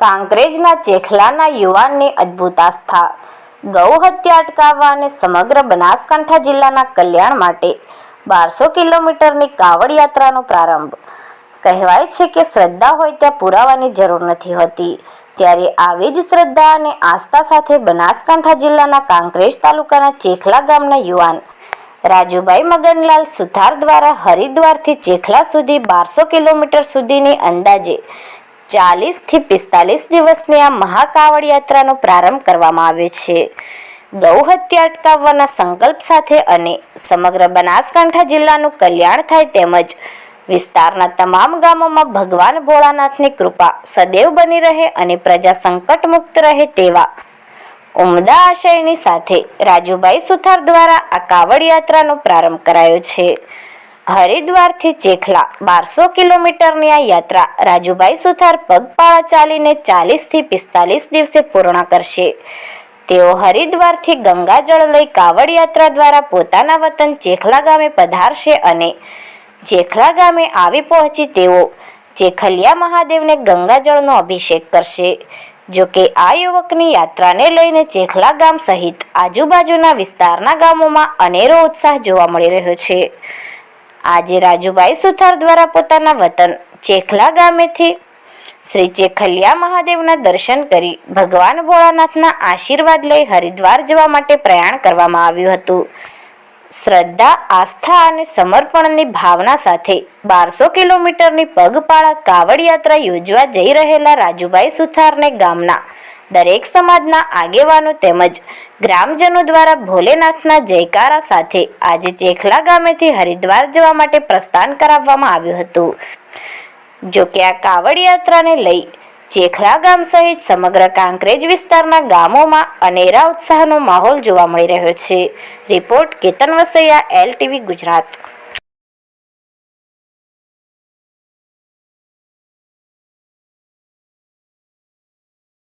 કાંકરેજના ચેખલાના યુવાનની અદ્ભુત આસ્થા. ગૌ હત્યા અટકાવવા અને સમગ્ર બનાસકાંઠા જિલ્લાના કલ્યાણ માટે 1200 કિલોમીટરની કાવડ યાત્રાનો પ્રારંભ. કહેવાય છે કે શ્રદ્ધા હોય ત્યાં પુરાવાની જરૂર નથી હોતી. ત્યારે આવી જ શ્રદ્ધા અને આસ્થા સાથે બનાસકાંઠા જિલ્લાના કાંકરેજ તાલુકાના ચેખલા ગામના યુવાન રાજુભાઈ મગનલાલ સુથાર દ્વારા હરિદ્વારથી ચેખલા સુધી 1200 કિલોમીટર સુધીની અંદાજે 40 થી 45 દિવસની આ મહાકાવડ યાત્રાનો પ્રારંભ કરવામાં આવ્યો છે. ગૌ હત્યા અટકાવવાના સંકલ્પ સાથે અને સમગ્ર બનાસકાંઠા જિલ્લાનું કલ્યાણ થાય તેમજ વિસ્તારના તમામ ગામોમાં ભગવાન ભોળાનાથની કૃપા સદૈવ બની રહે અને પ્રજા સંકટ મુક્ત રહે તેવા ઉમદા આશયની સાથે રાજુભાઈ સુથાર દ્વારા આ કાવડ યાત્રાનો પ્રારંભ કરાયો છે. હરિદ્વારથી ચેખલા 1200 કિલોમીટરની આ યાત્રા રાજુભાઈ સુથાર પગપાળા ચાલીને 40 થી 45 દિવસે પૂર્ણ કરશે. તેઓ હરિદ્વારથી ગંગાજળ લઈ કાવડ યાત્રા દ્વારા પોતાના વતન ચેખલા ગામે પધારશે અને ચેખલા ગામે આવી પહોંચી તેઓ ચેખલિયા મહાદેવને ગંગાજળનો અભિષેક કરશે. જોકે આ યુવકની યાત્રાને લઈને ચેખલા ગામ સહિત આજુબાજુના વિસ્તારના ગામોમાં અનેરો ઉત્સાહ જોવા મળી રહ્યો છે. આજે રાજુભાઈ સુથાર દ્વારા પોતાના વતન ચેખલા ગામેથી શ્રી ચેખલિયા મહાદેવના દર્શન કરી ભગવાન ભોળાનાથના આશીર્વાદ લઈ હરિદ્વાર જવા માટે પ્રયાણ કરવામાં આવ્યું હતું. શ્રદ્ધા, આસ્થા અને સમર્પણની ભાવના સાથે 1200 કિલોમીટરની પગપાળા કાવડ યાત્રા યોજવા જઈ રહેલા રાજુભાઈ સુથારને ગામના દરેક સમાજના આગેવાનો તેમજ ગ્રામજનો દ્વારા ભોલેનાથના જયકારા સાથે આજે ચેખલા ગામેથી હરિદ્વાર જવા માટે પ્રસ્થાન કરાવવામાં આવ્યું હતું. જોકે આ કાવડ યાત્રાને લઈ ચેખલા ગામ સહિત સમગ્ર કાંકરેજ વિસ્તારના ગામોમાં અનેરા ઉત્સાહનો માહોલ જોવા મળી રહ્યો છે. Report Ketan Vasaiya, LTV Gujarat.